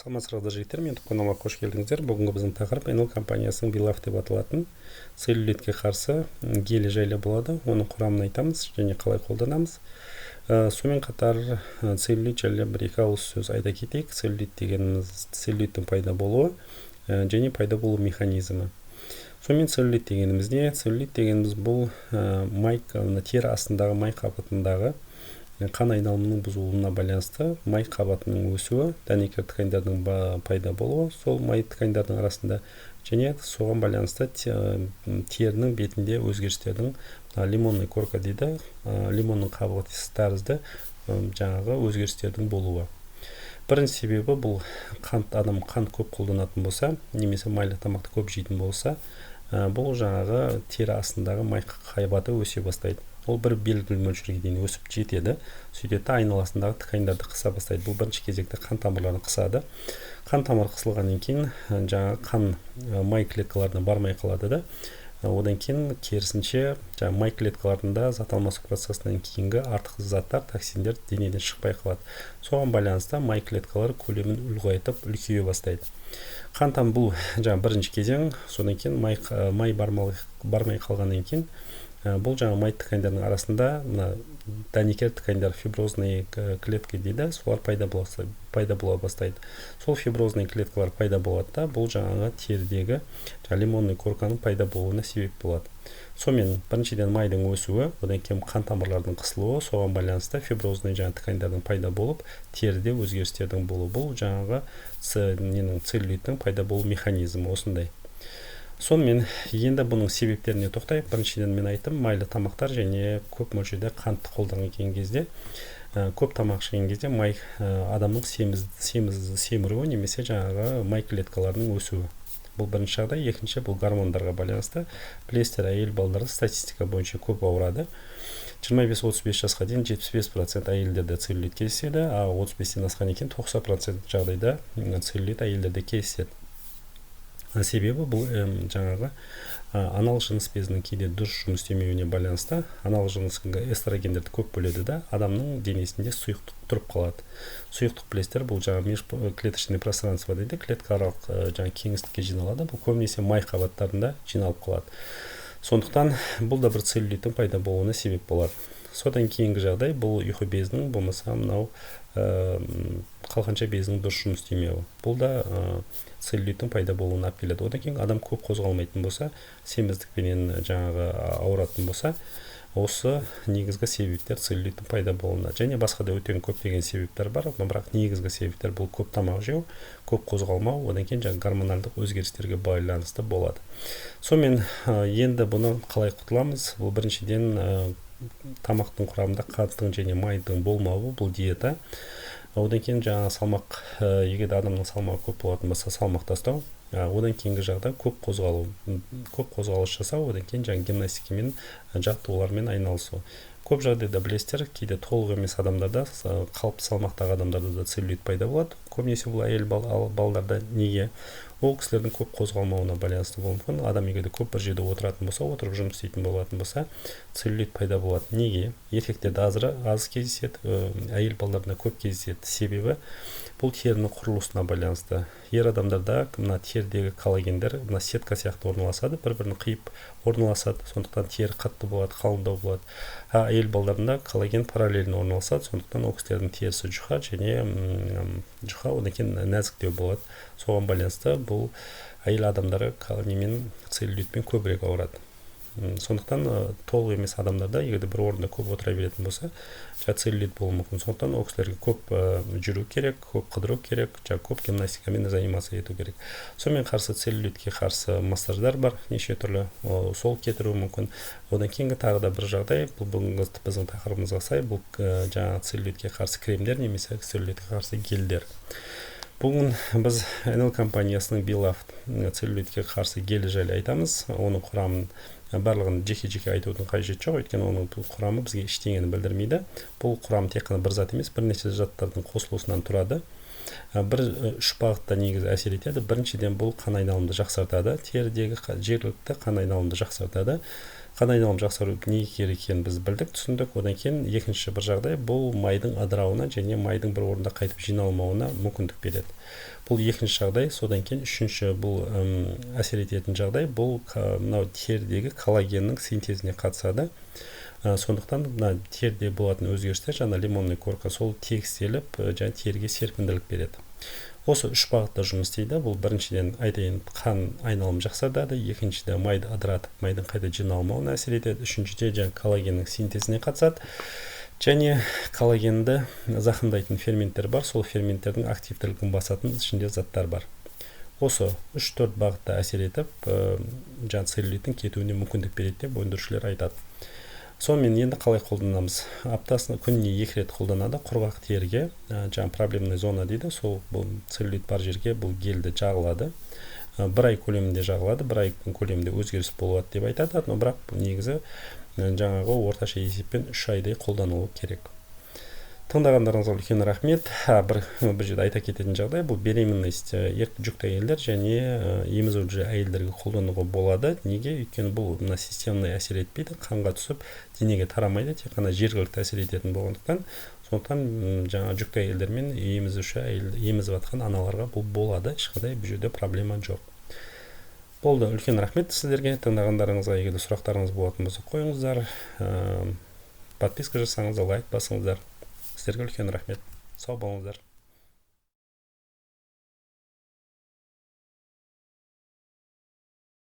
Саламатсыздар жігіттер, мен каналға қош келдіңіздер. Бүгінгі біздің тақырып Enel компаниясының Bilaft деп аталатын целлюлитке қарсы гелі жайлы болады. Оның құрамын айтамыз және қалай қолданамыз. Сонымен қатар целлюлит жайлы бір-екі ауыз сөз айта кетейік. Целлюлит дегеніміз целлюлиттің пайда болуы және пайда болу механизмі. Сонымен целлюлит дегеніміз не? Целлюлит дегеніміз бұл тері астындағы май қабатындағы қан айналымының бұзылуына байланысты май қабатының өсуі, дәнекер ткандардың пайда болуы, сол май ткандардың арасында және соған байланысты терінің бетінде өзгерістердің лимонный корка дейді, лимонның қабығы тәрізді жаңағы өзгерістердің болуы. Бірінші себебі бұл адам қант көп қолданатын болса, немесе майлы тамақты көп жейтін болса, бұл жаңағы тері астындағы май қабаты өсе бастайды. Ол бір белгілі мөлшерге дейін өсіп жетеді. Сөйтеді айналасындағы ткандарды қыса бастайды. Бұл бірінші кезекте қан тамырларын қысады. Қан тамыры қысылғаннан кейін жаңағы қан май клеткаларына бармай қалады да. Одан кейін керісінше май клеткаларында зат алмасу процесінен кейінгі артық заттар, токсиндер денеден шықпай қалады. Соған байланысты май клеткалары көлемін ұлғайтып үлкейе бастайды. Қан тамыр бұл бірінші кезең, содан кейін май бармай қалғаннан кейін бұл жаңа май ткандардың арасында дәнекер ткандар, фиброзный клетка дейді, солар пайда бола бастайды. Сол фиброзный клеткалар пайда болады да, бұл жаңағы терідегі лимонный корканың пайда болуына себеп болады. Сонымен біріншіден майдың өсуі, одан кейін қан тамырлардың қысылуы, соған байланысты фиброзный ткандардың пайда болып, теріде өзгерістердің болуы. Бұл жаңағы целлюлиттің пайда болу механизмі осындай. Сонымен енді бұның себептеріне тоқтайық. Біріншіден мен айттым, майлы тамақтар және көп мөлшерде қантты қолданған кезде, көп тамақ жеген кезде май адамның семіруі немесе жаңағы май клеткаларының өсуі. Бұл бірінші жағдай. Екінші, бұл гормондарға байланысты. Білесіздер, әйел балалары статистика бойынша көп ауырады. 25-35 жасқа дейін 75% әйелдерде целлюлит кездеседі, а 35-тен асқаннан кейін 90% жағдайда целлюлит әйелдерде кездеседі. Себебі бұл жаңағы аналық жыныс безінің кейде дұрыс жұмыс істемеуіне байланысты аналық жынысында эстрогендерді көп бөледі да, адамның денесінде сұйықтық тұрып қалады. Сұйықтық білесіздер, бұл жаңағы клеточный пространство дейді, клеткааралық кеңістікке жиналады. Бұл көбінесе май қабаттарында жиналып қалады. Сондықтан бұл да бір целлюлиттің пайда болуына себеп болады. Содан кейінгі жағдай бұл ұйқы безінің болмаса мынау қалқанша безінің дұрыс жұмыс істемеуі. Бұл да целлюлиттің пайда болуына алып келеді. Одан кейін адам көп қозғалмайтын болса, семіздікпенен жаңағы ауыратын болса, осы негізгі себептер целлюлиттің пайда болуына. Және басқа да өте көптеген себептер бар, бірақ негізгі себептер бұл көп тамақ жеу, көп қозғалмау, одан кейін жаңағы гормоналдық өзгерістерге байланысты болады. Сонымен енді бұны қалай құтыламыз? Бұл біріншіден тамақтың құрамында қанттың және майдың болмауы, бұл диета. Одан кейін жаңа салмақ, егер адамның салмағы көп болатын болса, салмақ тастау. Одан кейінгі жағдай көп қозғалыс жасау, одан кейін жаңа гимнастикамен, жаттығулармен айналысу. Көп жағдайда білесіздер, кейде толық емес адамдарда, қалыпты салмақтағы адамдарда да целлюлит пайда болады. Көбінесе бұл әйел балаларда неге? Ол кісілердің көп қозғалмауына байланысты болуы мүмкін. Адам егер көп бір жерде отыратын болса, отырып жұмыс істейтін болатын болса, целлюлит пайда болады. Неге? Еркектерде аз кездеседі, әйел балаларында көп кездеседі. Себебі бұл терінің құрылысына байланысты. Ер адамдарда мына тердегі коллагендер мына сетка сияқты орналасады, бір-бірін қиып орналасады. Сондықтан тері қатты болады, қалыңдау болады. Әйел балаларында коллаген параллельно орналасады, сондықтан ол кісілердің терісі жұқа және одан кейін нәзіктеу болады. Соған байланысты бұл әйел адамдары целлюлитпен көбірек ауырады. Сондықтан толық емес адамдарда егер бір орында көп отыра беретін болса, целлюлит болуы мүмкін. Сондықтан ол кісілерге көп жүру керек, көп қыдыру керек, көп гимнастикамен заниматься ету керек. Сонымен қарсы целлюлитке қарсы массаждар бар, неше түрлі, сол кетіруі мүмкін. Одан кейінгі тағы да бір жағдай, бұл бүгінгі біздің тақырыбымызға сай, бұл жаңа целлюлитке қарсы кремдер немесе целлюлитке қарсы гельдер. Бүгін біз Enel компаниясының Bilaft целлюлитке қарсы гелі жайлы айтамыз. Оның құрамын барлығын жеке-жеке айтудың қажеті жоқ, өйткені оның құрамы бізге ештеңені білдірмейді. Бұл құрам тек қана бір зат емес, бірнеше заттардың қосылысынан тұрады. Үш бағытта негізі әсер етеді. Біріншіден бұл қан айналымды жақсартады, терідегі жергілікті қан айналымды жақсартады. қан айналым жақсару неге керек екенін біз білдік, түсіндік. Одан кейін екінші бір жағдай, бұл майдың ыдырауына және майдың бір орында қайтып жиналмауына мүмкіндік береді. Бұл екінші жағдай. Содан кейін үшінші бұл әсер ететін жағдай, бұл мынау терідегі коллагеннің синтезіне қатысады. Сондықтан мына теріде болатын өзгерістер, жаңа лимонный корка, сол тегістеліп, жаңа теріге серпінділік береді. Осы үш бағытта жұмыс істейді. Бұл біріншіден айтайын, қан айналымы жақсартады, екіншіде майды ыдыратып, майдың қайта жиналмауына әсер етеді, үшіншіде жаңа коллагеннің синтезіне қатысады. Және коллагенді зақымдайтын ферменттер бар, сол ферменттердің активтілігін басатын ішінде заттар бар. Осы 3-4 бағытта әсер етіп, жаңа целлюлиттің кетуіне мүмкіндік береді деп өндірушілер айтады. Сонымен енді қалай қолданамыз? Аптасына күніне 2 рет қолданады. Құрғақ теріге, жаңа проблемный зона дейді, сол бұл целлюлит бар жерге бұл гельді жағылады. 1 ай көлемінде жағылады, 1 ай көлемінде өзгеріс болады деп айтады, но бірақ негізі жаңағы орташа есеппен 3 айдай қолданылу керек. Тыңдағандарыңызға үлкен рахмет. Бір жерде айта кететін жағдай, бұл беременность жүкті әйелдер және емізуші әйелдерге қолдануға болады. Неге? Өйткені бұл мына системный әсер етпейді, қанға түсіп, денеге тарамайды, тек қана жергілікті әсер ететін болғандықтан. Сондықтан жаңа жүкті әйелдер мен емізіп жатқан аналарға бұл болады, ешқандай бұл жерде проблема жоқ. Болды, үлкен рахмет сіздерге. Тыңдағандарыңызға егер сұрақтарыңыз болатын болса қойыңыздар. Подписка жасаңыздар, лайк басыңыздар. Сіздерге үлкен рахмет. Сау болыңыздар.